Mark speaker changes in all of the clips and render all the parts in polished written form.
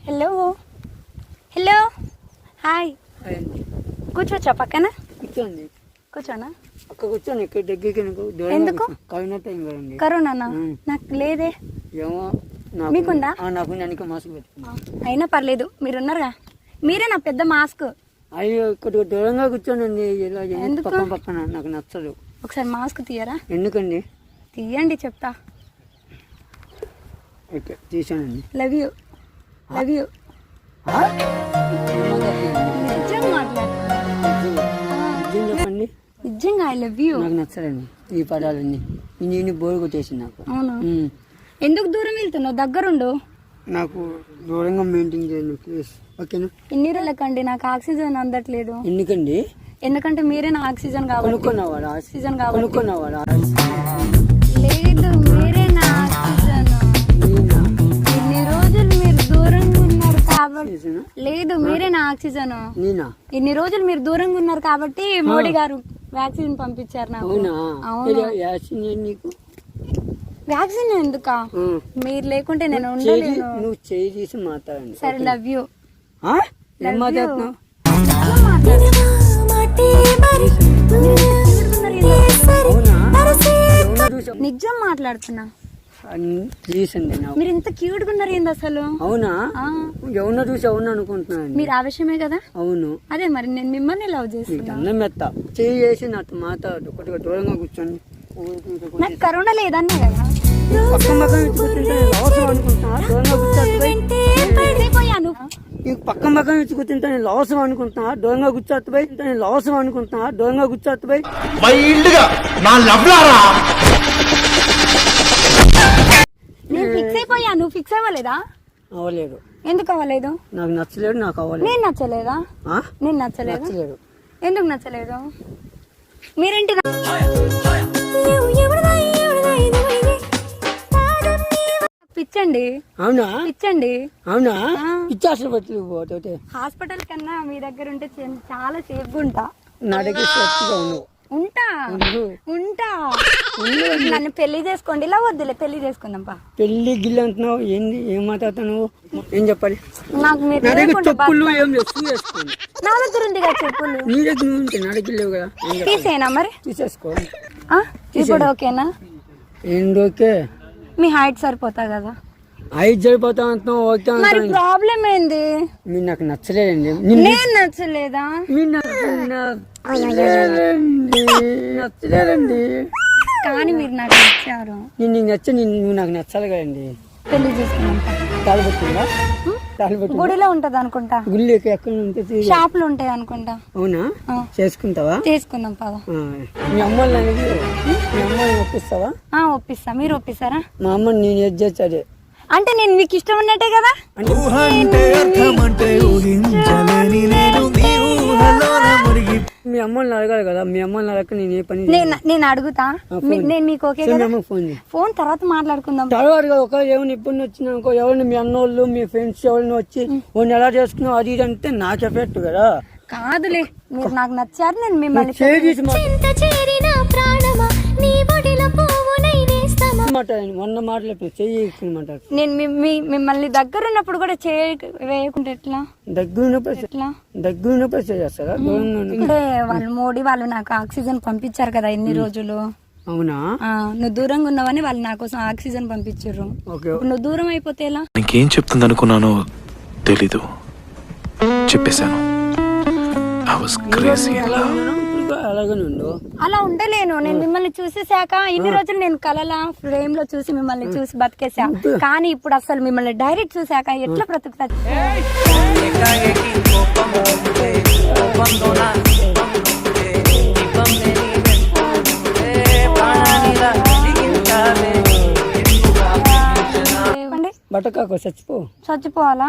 Speaker 1: Hello hello hi. కూర్చోచ్చా పక్కన?
Speaker 2: కూర్చోండి.
Speaker 1: కూర్చోనా?
Speaker 2: అక్కడ కూర్చోండి. ఇక్కడ దగ్గరికి
Speaker 1: ఎందుకు?
Speaker 2: కరోనా టైం కదండి.
Speaker 1: కరోనానా? నాకు లేదే.
Speaker 2: ఏమో
Speaker 1: మీకుందా?
Speaker 2: నాకు వెనక మాస్క్ పెట్టుకున్నా.
Speaker 1: అయినా పర్లేదు, మీరున్నారుగా. మీరే నా పెద్ద మాస్క్.
Speaker 2: అయ్యో కొద్దిగా దూరంగా కూర్చోండి. ఇలా
Speaker 1: ఎందుకు?
Speaker 2: పక్కన పక్కన నాకు నచ్చదు.
Speaker 1: ఒకసారి మాస్క్ తీయరా?
Speaker 2: ఎందుకండి?
Speaker 1: తీయండి చెప్తా.
Speaker 2: ఓకే తీసానండి.
Speaker 1: Love you love you. నిజం మాట్లాడుతున్నా.
Speaker 2: నిజం చెప్పండి.
Speaker 1: నిజంగా ఐ లవ్ యూ.
Speaker 2: నాకు నచ్చదండి ఈ పదాలన్నీ. నేను బోర్ కొట్టేసింది నాకు.
Speaker 1: అవునా? ఎందుకు దూరం వెళ్తున్నావు? దగ్గరుండు.
Speaker 2: నాకు దూరంగా మెయింటైన్ చేయండి ప్లీజ్. ఓకేనా?
Speaker 1: ఎన్ని రోజులకండి నాకు ఆక్సిజన్ అందట్లేదు.
Speaker 2: ఎందుకండి?
Speaker 1: ఎందుకంటే మీరే నా ఆక్సిజన్ కాబట్టి.
Speaker 2: కొనుక్కున్నవాడు
Speaker 1: ఆక్సిజన్ కాబట్టి.
Speaker 2: కొనుక్కున్నవాడు
Speaker 1: లేదు, మీరే నా ఆక్సిజన్. ఇన్ని రోజులు మీరు దూరంగా ఉన్నారు కాబట్టి. లేదు, మీరే నా ఆక్సిజన్. ఇన్ని రోజులు మీరు దూరంగా ఉన్నారు కాబట్టి మోడీ గారు వ్యాక్సిన్ పంపించారు నాకు. వ్యాక్సిన్ ఎందుకా? మీరు లేకుంటే నేను ఉండలేను.
Speaker 2: నువ్వు చేయి తీసి మాట్లాడండి.
Speaker 1: సరే లవ్ యూ.
Speaker 2: ఏం మాట్లాడుతున్నావు?
Speaker 1: నిజం మాట్లాడుతున్నా.
Speaker 2: మీరు
Speaker 1: ఇంత క్యూట్ గా ఉన్నారు ఏంది అసలు?
Speaker 2: అవునా? ఎవరినో చూసి అవును అనుకుంటున్నాను.
Speaker 1: మీరు ఆవేశమే కదా?
Speaker 2: అవును.
Speaker 1: అదే మరి నేను మిమ్మల్ని లవ్ చేస్తున్నా.
Speaker 2: అన్నం మెత్త చేయి చేసి నాతో మాట్లాడు. కొద్దిగా దూరంగా కూర్చోండి.
Speaker 1: నాకు కరోనా లేదన్నా కదా.
Speaker 2: పక్కన పక్కన కూర్చుంటే లాసం అనుకుంటున్నా. దూరంగా
Speaker 1: కూర్చోపోయాను.
Speaker 2: పక్కన పక్కన కూర్చుంటే నేను లాసం అనుకుంటున్నా. దూరంగా కూర్చోపోయి నేను లాసం అనుకుంటున్నా. దూరంగా కూర్చోపోయి
Speaker 1: నేను ఫిక్స్ అయిపోయాను. ఫిక్స్ అవ్వలేదా?
Speaker 2: అవ్వలేదు.
Speaker 1: ఎందుకు అవ్వలేదు?
Speaker 2: నాకు నచ్చలేదు. నాకు అవ్వలేదు.
Speaker 1: నేను నచ్చలేదా? నేను నచ్చలేదు. ఎందుకు నచ్చలేదు? మీరేంటి పిచ్చండి?
Speaker 2: అవునా?
Speaker 1: పిచ్చండి.
Speaker 2: అవునా? పిచ్చి హాస్పిటల్
Speaker 1: హాస్పిటల్ కన్నా మీ దగ్గర ఉంటే చాలా సేఫ్గా ఉంటా.
Speaker 2: నా దగ్గర
Speaker 1: ఉంటా. నన్ను పెళ్లి చేసుకోండి. ఇలా వద్దులే, పెళ్లి చేసుకుందాంపా.
Speaker 2: పెళ్లి గిల్లి అంటున్నావు ఏంది? ఏం మాట్లాడుతున్నావు? ఏం చెప్పాలి?
Speaker 1: నాకు మీరు
Speaker 2: చెప్పులు ఏం
Speaker 1: నా దగ్గర ఉంది కదా చెప్పులు.
Speaker 2: నీ దగ్గర ఉంటే నా దగ్గర లేవు కదా.
Speaker 1: తీసేనా మరి?
Speaker 2: తీసేసుకో.
Speaker 1: ఇప్పుడు ఓకేనా?
Speaker 2: ఏంది ఓకే?
Speaker 1: మీ హైట్ సరిపోతా కదా?
Speaker 2: హైట్ సరిపోతా అంటున్నావు. ఓకే.
Speaker 1: మరి ప్రాబ్లం ఏంది?
Speaker 2: మీరు నాకు నచ్చలేదండి.
Speaker 1: నేను నచ్చలేదా?
Speaker 2: నచ్చలేదండి.
Speaker 1: కానీ మీరు నాకు నచ్చారు.
Speaker 2: నీకు నచ్చ నువ్వు నాకు నచ్చాలి కదండి.
Speaker 1: పెళ్లి చేసుకున్నాం.
Speaker 2: తాలిపట్టిందా?
Speaker 1: గుడిలో ఉంటది అనుకుంటా.
Speaker 2: గుళ్ళు ఎక్కడ ఉంటుంది?
Speaker 1: షాప్ లో ఉంటాయి అనుకుంటా.
Speaker 2: అవునా? చేసుకుంటావా?
Speaker 1: చేసుకుందాం పద.
Speaker 2: మీ అమ్మని ఒప్పిస్తావా?
Speaker 1: ఒప్పిస్తా. మీరు ఒప్పిస్తారా?
Speaker 2: మా అమ్మని నేను ఏది చేస్తాడే.
Speaker 1: అంటే నేను మీకు ఇష్టం ఉన్నట్టే కదా?
Speaker 2: మీ అమ్మని అడగాలి కదా. మీ అమ్మని అడగక నేను ఏ పని
Speaker 1: నేను అడుగుతా. నేను మీకు ఓకే కదా? ఫోన్ తర్వాత మాట్లాడుకుందాం.
Speaker 2: తర్వాత ఒకవేళ ఏమైనా ఇబ్బంది వచ్చినాకో ఎవరిని మీ అన్నోళ్ళు మీ ఫ్రెండ్స్ ఎవరిని వచ్చి వాడిని ఎలా చేసుకున్నావు అది ఇది అంటే నాకు ఎఫెక్ట్ కదా. కాదులే,
Speaker 1: మీరు నాకు నచ్చారు. నేను మిమ్మల్ని
Speaker 2: మొన్న మాటలు చేయమంటారు.
Speaker 1: నేను మిమ్మల్ని దగ్గర ఉన్నప్పుడు కూడా వేయకుండా ఎట్లా?
Speaker 2: దగ్గర చేస్తారా?
Speaker 1: అంటే వాళ్ళు మోడీ వాళ్ళు నాకు ఆక్సిజన్ పంపించారు కదా ఇన్ని రోజులు.
Speaker 2: అవునా?
Speaker 1: నువ్వు దూరంగా ఉన్నావని వాళ్ళు నా కోసం ఆక్సిజన్ పంపించారు. నువ్వు దూరం అయిపోతే ఎలా?
Speaker 3: ఇంకేం చెప్తుంది అనుకున్నానో తెలీదు, చెప్పేశాను.
Speaker 1: అలా ఉండలేను. నేను మిమ్మల్ని చూసేసాక ఇన్ని రోజులు నేను కలలా ఫ్రేమ్ లో చూసి మిమ్మల్ని చూసి బతికేసా. కానీ ఇప్పుడు అసలు మిమ్మల్ని డైరెక్ట్ చూసాక ఎట్లా బ్రతుకుతా?
Speaker 2: బట్టకాకు
Speaker 1: చచ్చిపోవాలా?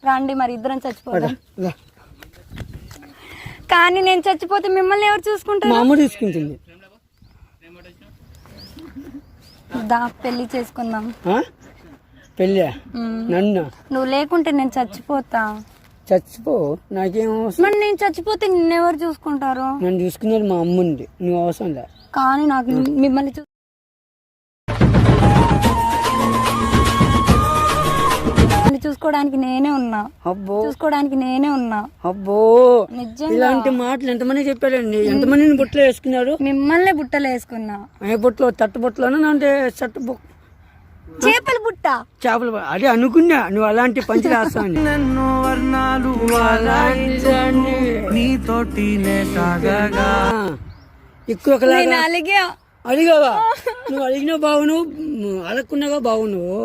Speaker 1: రండి మరి ఇద్దరం చచ్చిపోదాం. కానీ నేను చచ్చిపోతే మిమ్మల్ని ఎవరు చూసుకుంటారు?
Speaker 2: మా అమ్మ చూసుకుంటుంది.
Speaker 1: పెళ్లి చేసుకుందాం.
Speaker 2: పెళ్ళి? నన్ను?
Speaker 1: నువ్వు లేకుంటే నేను చచ్చిపోతా.
Speaker 2: చచ్చిపో, నాకేం అవసరం.
Speaker 1: మరి నేను చచ్చిపోతే నిన్నెవరు చూసుకుంటారు?
Speaker 2: నన్ను చూసుకునేది మా అమ్మ ఉంది. నువ్వు అవసరం లే.
Speaker 1: కానీ నాకు మిమ్మల్ని చూసుకోవడానికి నేనే ఉన్నా.
Speaker 2: అబ్బో
Speaker 1: చూసుకోవడానికి నేనే ఉన్నా.
Speaker 2: అబ్బో
Speaker 1: నిజంగా
Speaker 2: ఇలాంటి మాటలు ఎంతమంది చెప్పారండి? ఎంతమందిని బుట్టలో వేసుకున్నారు?
Speaker 1: మిమ్మల్ని బుట్టలు వేసుకున్నా.
Speaker 2: ఏ బుట్టలో? తట్టు బుట్టలోనా అంటే
Speaker 1: చేపల బుట్ట,
Speaker 2: చేపలు? అదే అనుకున్నా నువ్వు అలాంటి పంచి రాస్తావు. ఎక్కువ అడిగావా? నువ్వు అడిగినా బావును, అడగకున్నాగా బావు. నువ్వు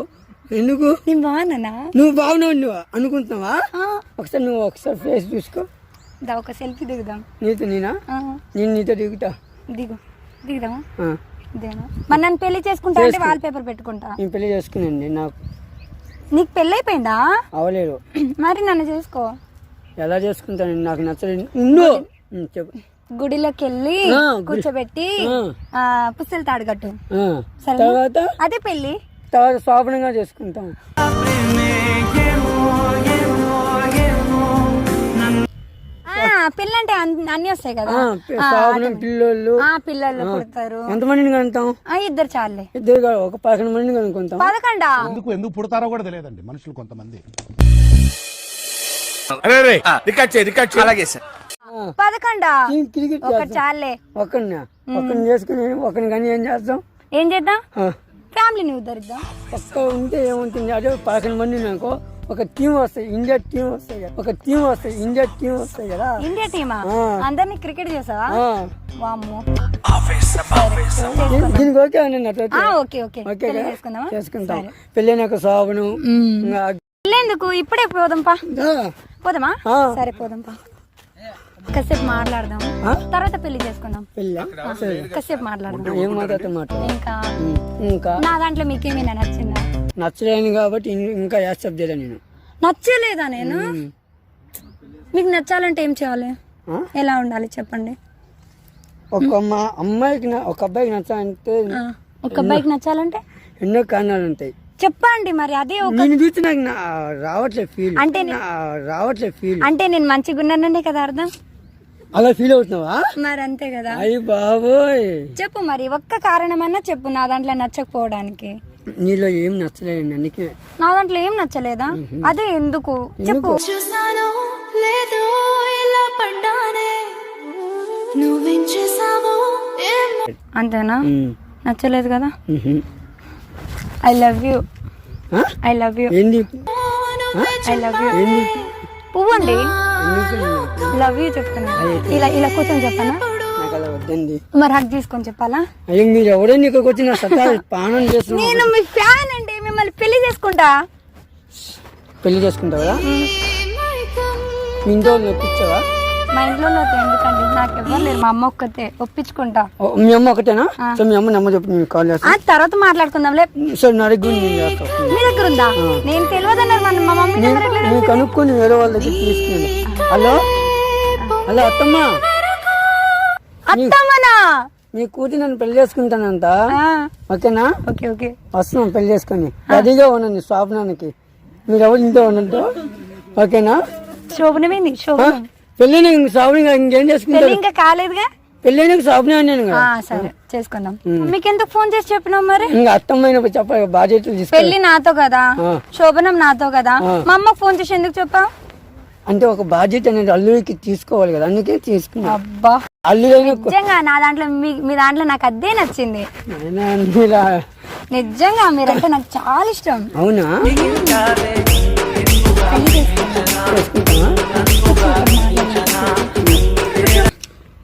Speaker 2: ఎందుకు
Speaker 1: నేను బాగున్నానా?
Speaker 2: నువ్వు బాగున్నావు నువ్వు అనుకుంటున్నావా? ఒకసారి నువ్వు ఒకసారి ఫేస్ చూసుకో.
Speaker 1: ఒక సెల్ఫీ దిగుదాం.
Speaker 2: నీతో నేనా? నేను నీతో దిగుతా.
Speaker 1: దిగుదామా? మరి నన్ను పెళ్లి చేసుకుంటా అంటే వాల్ పేపర్ పెట్టుకుంటా.
Speaker 2: నేను పెళ్లి చేసుకున్నాండి.
Speaker 1: నీకు పెళ్లి అయిపోయిందా?
Speaker 2: అవలేదు.
Speaker 1: మరి నన్ను చేసుకో.
Speaker 2: ఎలా చేసుకుంటానండి? నాకు నచ్చలేదు. చెప్పు.
Speaker 1: గుడిలోకి వెళ్ళి కూర్చోబెట్టి పుస్తల తాడు కట్టు.
Speaker 2: తర్వాత
Speaker 1: అదే పెళ్లి.
Speaker 2: తర్వాత శోభనంగా చేసుకుంటాం.
Speaker 1: పిల్లంటే అన్ని వస్తాయి కదా. పిల్లలు పుడతారు.
Speaker 2: ఎంతమందిని కనుకుంటాం?
Speaker 1: 2 చాలే.
Speaker 2: 2 ఒక 11 మందిని కనుక్కుంటాం.
Speaker 1: 11
Speaker 4: ఎందుకు పుడతారో కూడా తెలియదండి మనుషులు కొంతమంది.
Speaker 1: 11 ఒకటి చాలే.
Speaker 2: ఒకరిని చేసుకుని ఒకరిని కానీ ఏం చేద్దాం?
Speaker 1: ఏం చేద్దాం? ఫ్యామిలీని ఉద్ధరిద్దాం.
Speaker 2: ఒక్క ఉంటే ఏముంటుంది? అదే 11 మంది అనుకో, ఒక టీం వస్తాయి. ఇండియా టీం వస్తాయి కదా. ఒక టీం వస్తాయి. ఇండియా టీం వస్తాయి కదా.
Speaker 1: ఇండియా టీమా? అందరినీ క్రికెట్ చేసావా? వామ్మో.
Speaker 2: దీనికి ఓకే అన్నట్టు.
Speaker 1: చేసుకుందాం.
Speaker 2: పెళ్ళైనాక శోభను.
Speaker 1: పెళ్ళేందుకు? ఇప్పుడే పోదామా? సరే పోదాంపా. కాసేపు మాట్లాడదాం, తర్వాత పెళ్లి చేసుకుందాం. కాసేపు మాట్లాడదాం.
Speaker 2: ఏం మాట్లాడతాం?
Speaker 1: ఇంకా నా దాంట్లో మీకేమైనా నచ్చిందా?
Speaker 2: నచ్చలేను కాబట్టి ఇంకా యాక్సెప్ట్ చేయలే. నేను
Speaker 1: నచ్చలేదా? నేను మీకు నచ్చాలంటే ఏం చేయాలి? ఎలా ఉండాలి చెప్పండి?
Speaker 2: ఒక అమ్మాయికి ఒక అబ్బాయికి నచ్చాలంటే,
Speaker 1: ఒక అబ్బాయికి నచ్చాలంటే
Speaker 2: ఎన్నో కారణాలు ఉంటాయి.
Speaker 1: చెప్పండి. మరి అదే
Speaker 2: నేను చూస్తే నాకు రావట్లేదు ఫీల్.
Speaker 1: అంటే నేను మంచిగా ఉన్నాననే కదా అర్థం.
Speaker 2: అలా ఫీల్ అవుతున్నావా?
Speaker 1: మరి అంతే కదా.
Speaker 2: అయ్యి బాబోయ్.
Speaker 1: చెప్పు మరి, ఒక్క కారణమన్నా చెప్పు నా దాంట్లో నచ్చకపోవడానికి.
Speaker 2: నీలో ఏం నచ్చలేదు? అందుకే
Speaker 1: నా దాంట్లో ఏం నచ్చలేదా? అదే ఎందుకు చెప్పు. అంతేనా? నచ్చలేదు కదా. I love you. I love you. I love you. పువ్వండి. లవ్ యూ చెప్తున్నా. ఇలా కూర్చొని చెప్పానా? మరి హక్ తీసుకొని చెప్పాలా?
Speaker 2: మీరు ఎవడో నీకు వచ్చిన పానం చేస్తున్నా.
Speaker 1: నేను మీ ఫ్యాన్ అండి. మిమ్మల్ని పెళ్లి చేసుకుంటా.
Speaker 2: పెళ్లి చేసుకుంటావా? మీ ఇంట్లో ఒప్పించావా?
Speaker 1: మా ఇంట్లో ఎందుకండి? నాకు ఎవరు లేరు. మా అమ్మ ఒక్కతే. ఒప్పించుకుంటా.
Speaker 2: మీ అమ్మ ఒకటేనా? సో మీ అమ్మ నమ్మ చెప్పి మీకు కాల్ చేస్తా.
Speaker 1: తర్వాత మాట్లాడుకుందాంలే.
Speaker 2: సో నా దగ్గర
Speaker 1: మీ దగ్గర ఉందా? నేను తెలియదన్నారు మా మమ్మీ.
Speaker 2: కనుక్కొని వేరే వాళ్ళ దగ్గర తీసుకెళ్ళి. హలో అత్తమ్మా, మీ కూతురు నన్ను పెళ్లి చేసుకుంటానంట. ఓకేనా?
Speaker 1: ఓకే
Speaker 2: వస్తున్నాం పెళ్లి చేసుకొని. రెడీగా ఉండండి శోభనానికి. మీరు ఎవరు ఇంట్లో ఉన్నట్టు. ఓకేనా?
Speaker 1: శోభనమేంది? శోభనం
Speaker 2: పెళ్ళి శోభన ఇంకేం చేసుకుంటారు?
Speaker 1: ఇంకా కాలేదుగా.
Speaker 2: పెళ్ళైనాక శోభన అన్నాను.
Speaker 1: సరే చేసుకుందాం. మీకు ఎందుకు ఫోన్ చేసి చెప్పినావు మరి?
Speaker 2: ఇంకా అత్తమ్మైన చెప్ప బాధ్యతలు తీసుకు.
Speaker 1: పెళ్లి నాతో కదా, శోభనం నాతో కదా. మా అమ్మకు ఫోన్ చేసి ఎందుకు చెప్పావు?
Speaker 2: అంటే ఒక బాధ్యత అనేది అల్లుడికి తీసుకోవాలి కదా, అందుకే తీసుకున్నా.
Speaker 1: అబ్బా
Speaker 2: అల్లుడైనా
Speaker 1: నిజంగా నా దాంట్లో మీ దాంట్లో నాకు అదే నచ్చింది. నిజంగా మీరంటే నాకు చాలా ఇష్టం.
Speaker 2: అవునా?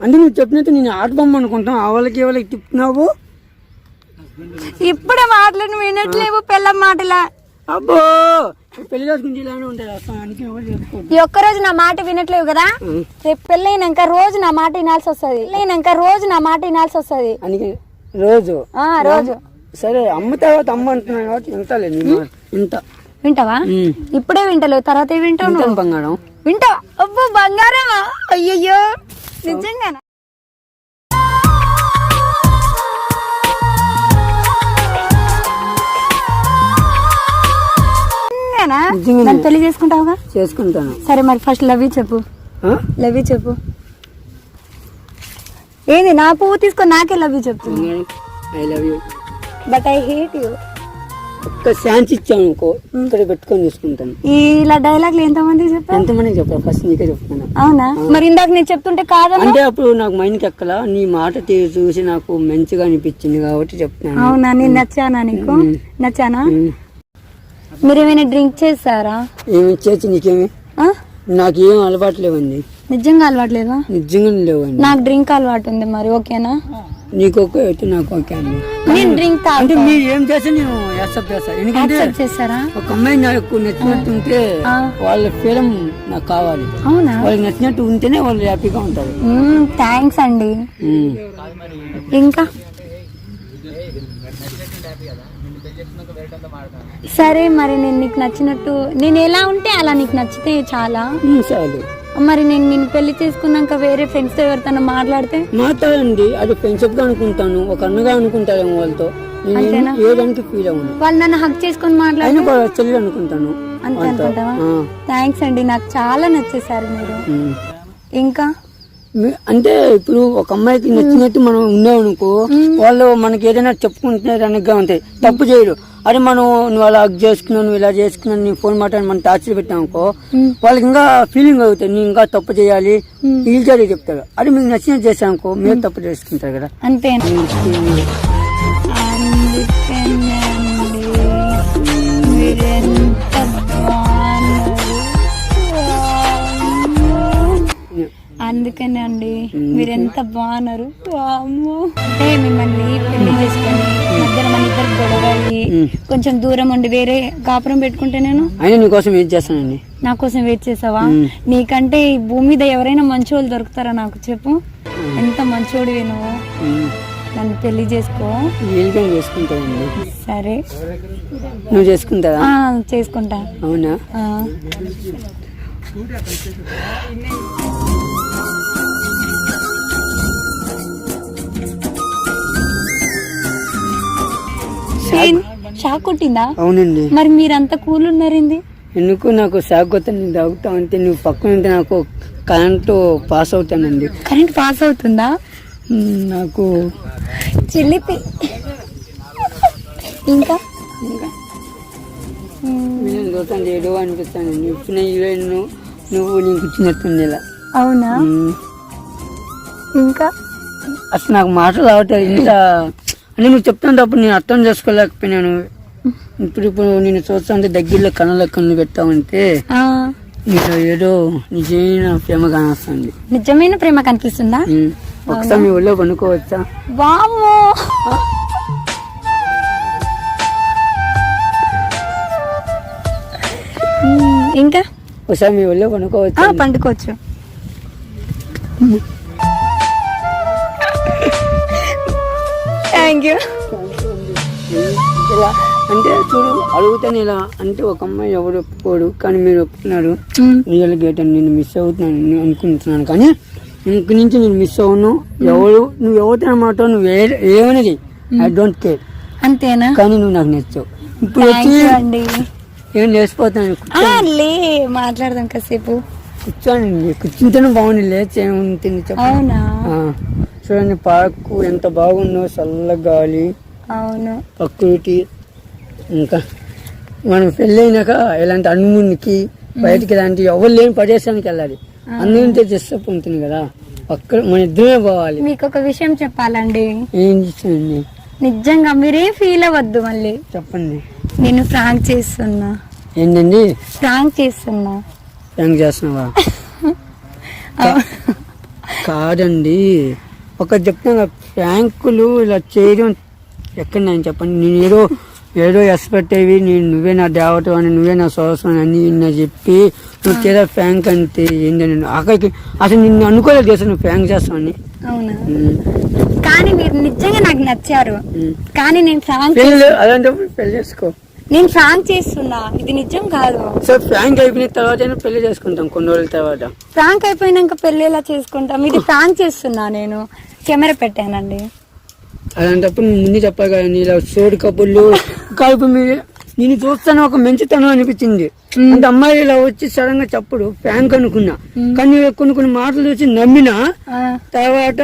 Speaker 2: అంటే నువ్వు చెప్పినట్టు నేను ఆట బొమ్మ అనుకుంటాం. ఆ వాళ్ళకి ఎవరికి తిప్పుతున్నావు?
Speaker 1: ఇప్పుడే మాటలు వినట్లేవు. పిల్ల మాటలా.
Speaker 2: అబ్బో పెళ్లి చేసుకుంటే ఇలానే ఉంటాయి.
Speaker 1: ఈ ఒక్కరోజు నా మాట వినట్లేవు కదా. రేపు పెళ్ళైనాక రోజు నా మాట వినాల్సి వస్తుంది.
Speaker 2: అందుకే రోజు
Speaker 1: రోజు.
Speaker 2: సరే అమ్మ తర్వాత అమ్మ అంటున్నాను కాబట్టి ఇంతలే. ఇంత
Speaker 1: వింటావా? ఇప్పుడే వింటలేవు, తర్వాత వింటావు.
Speaker 2: బంగారం
Speaker 1: వింటావా? అబ్బో బంగారమా? అయ్యయ్యో నిజంగా. నన్ను పెళ్లి చేసుకుంటావుగా?
Speaker 2: చేసుకుంటాను.
Speaker 1: సరే మరి ఫస్ట్ లవ్ యూ చెప్పు. లవ్ యూ చెప్పు. ఏంది నా పువ్వు తీసుకొని నాకే లవ్ యూ చెప్తున్నా?
Speaker 2: I love you
Speaker 1: but I hate you.
Speaker 2: ఒక్క ఛాన్స్ ఇచ్చాను అనుకో ఇక్కడ పెట్టుకొని చూసుకుంటాను.
Speaker 1: ఇలా డైలాగ్లు ఎంతమంది చెప్పారు?
Speaker 2: ఎంతమందికి చెప్పాను, ఫస్ట్ నీకే చెప్తాను.
Speaker 1: అవునా? మరి ఇందాక నేను చెప్తుంటే కాదన్నా?
Speaker 2: అంటే అప్పుడు నాకు మైండ్కి ఎక్కలా, నీ మాట తీరు చూసి నాకు మంచిగా అనిపించింది కాబట్టి చెప్తాను.
Speaker 1: అవునా? నేను నచ్చానా నీకు? నచ్చానా? మీరు ఏమైనా డ్రింక్ చేస్తారా?
Speaker 2: ఏమి చేసి నీకేమి? నాకు ఏం అలవాటు లేవండి.
Speaker 1: నిజంగా అలవాటు లేదా?
Speaker 2: నిజంగా లేవండి.
Speaker 1: నాకు డ్రింక్ అలవాటు ఉంది. మరి ఓకేనా?
Speaker 2: నీకు ఓకే అయితే నాకు ఓకే అండి.
Speaker 1: నేను డ్రింక్
Speaker 2: అంటే మీరు ఏం చేస్తే నేను యాక్సెప్ట్ చేస్తాను. ఎందుకంటే
Speaker 1: చేస్తారా?
Speaker 2: ఒక అమ్మాయి నాకు నచ్చినట్టుంటే వాళ్ళ ఫీలం నాకు కావాలి.
Speaker 1: అవునా?
Speaker 2: వాళ్ళకి నచ్చినట్టు ఉంటేనే వాళ్ళు హ్యాపీగా ఉంటారు.
Speaker 1: థ్యాంక్స్ అండి. ఇంకా సరే, మరి నేను నీకు నచ్చినట్టు నేను ఎలా ఉంటే అలా నీకు నచ్చితే చాలా
Speaker 2: చాలు.
Speaker 1: మరి నేను నిన్ను పెళ్లి చేసుకున్నాక వేరే ఫ్రెండ్స్ తో ఎవరితో మాట్లాడితే?
Speaker 2: మాట్లాడండి, అది ఫ్రెండ్షిప్ గా అనుకుంటాను, ఒక అన్నగా అనుకుంటారేమో వాళ్ళతో. ఏదానికి ఫీల్ అవ్వను.
Speaker 1: వాళ్ళు నన్ను హక్ చేసుకుని మాట్లాడి
Speaker 2: చెల్లి అనుకుంటాను.
Speaker 1: అంతే అనుకుంటావా? థ్యాంక్స్ అండి, నాకు చాలా నచ్చేసారు మీరు. ఇంకా
Speaker 2: అంటే ఇప్పుడు ఒక అమ్మాయికి నచ్చినట్టు మనం ఉన్నామనుకో, వాళ్ళు మనకి ఏదైనా చెప్పుకుంటున్నారు అనగా ఉంటాయి, తప్పు చేయరు. అరే మనం నువ్వు అలా హక్ చేసుకున్నావు, నువ్వు ఇలా చేసుకున్నావు, నీ ఫోన్ మాట్లాడి మనం టార్చర్ పెట్టామనుకో, వాళ్ళకి ఇంకా ఫీలింగ్ అవుతాయి, నీ ఇంకా తప్పు చేయాలి, ఈజీగా చెప్తారు. అది మీకు నచ్చినట్టు చేసామనుకో, మీరు తప్పు చేసుకుంటారు కదా.
Speaker 1: అంతే. అందుకనే అండి మీరు ఎంత బాగున్నారు. అంటే మిమ్మల్ని పెళ్లి చేసుకొని మధ్యలో మన ఇద్దరు గొడవలి కొంచెం దూరం ఉండి వేరే కాపురం పెట్టుకుంటే నేను
Speaker 2: నీకోసం వెయిట్ చేస్తానండి.
Speaker 1: నా కోసం వెయిట్ చేసావా? నీకంటే ఈ భూమి మీద ఎవరైనా మంచి వాళ్ళు దొరుకుతారా? నాకు చెప్పు, ఎంత మంచోడివి నువ్వు. నన్ను పెళ్లి చేసుకో.
Speaker 2: చేసుకుంటానండి.
Speaker 1: సరే,
Speaker 2: నువ్వు చేసుకుంటావా?
Speaker 1: చేసుకుంటా.
Speaker 2: అవునా?
Speaker 1: షాక్ కొట్టిందా?
Speaker 2: అవునండి.
Speaker 1: మరి మీరంతా కూల్ ఉన్నారండి?
Speaker 2: ఎందుకు నాకు షాక్ కొత్త నేను తాగుతా అంటే నువ్వు పక్కన ఉంటే నాకు కరెంట్ పాస్ అవుతానండి.
Speaker 1: కరెంట్ పాస్ అవుతుందా?
Speaker 2: నాకు
Speaker 1: చిల్లిపి. ఇంకా
Speaker 2: చూస్తాను ఏదో అనిపిస్తానండి. ఇప్పుడు హీరోయిన్ నువ్వు నీకు ఇచ్చినట్టుంది ఇలా.
Speaker 1: అవునా? ఇంకా
Speaker 2: అసలు నాకు మాటలు రావట్లేదు. ఇంత అంటే నువ్వు చెప్తాను నేను అర్థం చేసుకోలేకపోయినాను. ఇప్పుడు నేను చూస్తాంటే దగ్గరలో కళ్ళ కన్ను పెట్టామంటే నీకు ఏదో నిజమైన ప్రేమ కానొస్తుంది.
Speaker 1: నిజమైన ప్రేమ కనిపిస్తుందా?
Speaker 2: ఒకసారి మీ ఊళ్ళో కొనుక్కోవచ్చా?
Speaker 1: వామ్మో, ఇంకా
Speaker 2: ఒకసారి మీ ఊళ్ళో కొనుక్కోవచ్చా?
Speaker 1: పండుకోవచ్చు. Thank you.
Speaker 2: అంటే చూడు అడుగుతాను ఇలా అంటే ఒక అమ్మాయి ఎవరు ఒప్పుకోడు, కానీ మీరు ఒప్పుకున్నారు. రియల్ గేట్ అని నేను మిస్ అవుతున్నాను అనుకుంటున్నాను, కానీ ఇంక నుంచి నేను మిస్ అవును. నువ్వు ఎవరితో అన్నమాట, నువ్వు ఏమనేది ఐ డోంట్ కేర్.
Speaker 1: అంతేనా?
Speaker 2: కానీ నువ్వు నాకు నచ్చావు. ఇప్పుడు వచ్చి ఏం లేచిపోతాను.
Speaker 1: మాట్లాడదాం కాసేపు.
Speaker 2: కూర్చోండి, కూర్చుంటేనే బాగుంది, లేచి ఏముంటుంది చెప్పు.
Speaker 1: అవునా?
Speaker 2: చూడండి పార్కు ఎంత బాగుందో, చల్ల గాలి,
Speaker 1: అవును,
Speaker 2: ప్రకృతి. ఇంకా మనం పెళ్ళైనాక ఇలాంటి హనీమూన్కి బయటికి ఇలాంటి ఎవరు లేని ప్రదేశానికి వెళ్ళాలి. అందరితో డిస్టర్బ్ ఉంటుంది కదా, అక్కడ మన ఇద్దరే పోవాలి.
Speaker 1: మీకు ఒక విషయం చెప్పాలండి.
Speaker 2: ఏం చేస్తానండి?
Speaker 1: నిజంగా మీరేం ఫీల్ అవ్వద్దు. మళ్ళీ
Speaker 2: చెప్పండి.
Speaker 1: నేను ప్రాంక్ చేస్తున్నా.
Speaker 2: ఏంటండి?
Speaker 1: ప్రాంక్ చేస్తున్నా.
Speaker 2: ప్రాంక్ చేస్తున్నావా? కాదండి, ఒక చెప్తున్నా, ప్రాంకులు ఇలా చేయడం ఎక్కడ నేను చెప్పండి. నేను ఏదో ఎక్స్పెక్ట్ అయ్యి నువ్వే నా దేవత అని, నువ్వే నా సోదరం అని నిన్న చెప్పి నువ్వు చేదా ప్రాంక్ అంటే ఏంటండి? ఆఖరికి అసలు నిన్ను అనుకోలేదు చేస్తా నువ్వు ప్రాంక్ చేస్తావని.
Speaker 1: అవునా? కానీ మీరు నిజంగా నాకు నచ్చారు. కానీ నేను ప్రాంక్
Speaker 2: అలాంటప్పుడు పెళ్లి చేసుకో.
Speaker 1: నేను ప్రాంక్ చేస్తున్నా, ఇది నిజం కాదు.
Speaker 2: సో ప్రాంక్ అయిపోయిన తర్వాత పెళ్లి చేసుకుంటాం కొన్ని రోజుల తర్వాత.
Speaker 1: ప్రాంక్ అయిపోయినాక పెళ్లి ఎలా చేసుకుంటాం? ఇది ప్రాంక్ చేస్తున్నా, నేను కెమెరా పెట్టానండి.
Speaker 2: అలాంటప్పుడు ముందు చెప్పాలి కదా, ఇలా సోడి కబుర్లు కలుపు. నేను చూస్తాను ఒక మంచితనం అనిపించింది. అంటే అమ్మాయి ఇలా వచ్చి సడన్ గా చప్పుడు ప్రాంక్ అనుకున్నా, కానీ కొన్ని మాటలు చూసి నమ్మినా తర్వాత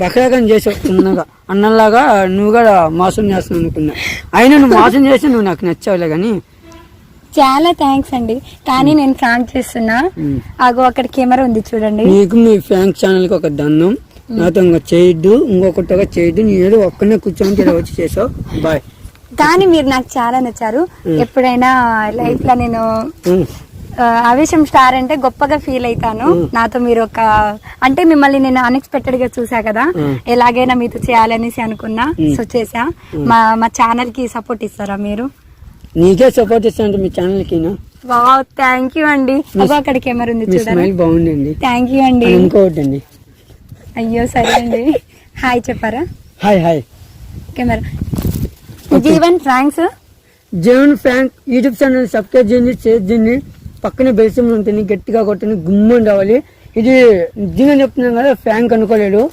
Speaker 2: రకరకం చేసావు చిన్నగా అన్నలాగా నువ్వు కూడా మోసం చేస్తావు అనుకున్నా. అయినా నువ్వు మోసం చేసి నువ్వు నాకు నచ్చావులే కానీ.
Speaker 1: చాలా థ్యాంక్స్ అండి, కానీ నేను ప్రాంక్ చేస్తున్నా. అగో అక్కడ కెమెరా ఉంది చూడండి.
Speaker 2: నీకు మీ ఫ్యాంక్ ఛానల్ కి ఒక దండం. నాతో ఇంకా చేయొద్దు, ఇంకొకటిగా చేయొద్దు. నీ ఏదో ఒక్కనే కూర్చొని ఇలా వచ్చి చేసావు. బాయ్.
Speaker 1: కానీ మీరు నాకు చాలా నచ్చారు. ఎప్పుడైనా లైఫ్ లో నేను అవేశం స్టార్ అంటే గొప్పగా ఫీల్ అవుతాను. నాతో మీరు అంటే మిమ్మల్ని నేను అన్ఎక్స్పెక్టెడ్ గా చూసా కదా, ఎలాగైనా మీతో చేయాలనేసి అనుకున్నా. సో చేసా. మా ఛానల్ కి సపోర్ట్ ఇస్తారా మీరు?
Speaker 2: నీకే సపోర్ట్ ఇస్తాను మీ ఛానల్ కి.
Speaker 1: వావ్, థ్యాంక్ యూ అండి. అక్కడ కెమెరా ఉంది చూడండి.
Speaker 2: బాగుందండి.
Speaker 1: థ్యాంక్ యూ అండి.
Speaker 2: ఇంకోటండి.
Speaker 1: అయ్యో సరే అండి. హాయ్ చెప్పారా?
Speaker 2: Hi hi.
Speaker 1: Camera. Jeevan pranks.
Speaker 2: Jeevan prank YouTube channel subscribe చేయండి, షేర్ చేయండి, పక్కన బెల్సిమ్ ఉంటుంది, గట్టిగా కొట్టండి, గుమ్మని రావాలి. ఇది నిజంగా చెప్తున్నాను కదా, ఫ్రాంక్ అనుకోలేడు.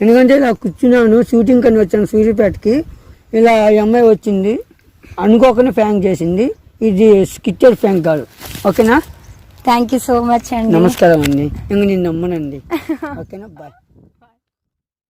Speaker 2: ఎందుకంటే ఇలా కూర్చున్నాను, షూటింగ్ కని వచ్చాను సూర్యాపేటకి. ఇలా ఈ అమ్మాయి వచ్చింది, అనుకోకుండా ఫ్రాంక్ చేసింది. ఇది స్కిట్టెడ్ ఫ్రాంక్ కాదు. ఓకేనా?
Speaker 1: థ్యాంక్ యూ సో మచ్ అండి.
Speaker 2: నమస్కారం అండి. ఇంక నేను నమ్మనండి. ఓకేనా? బాయ్.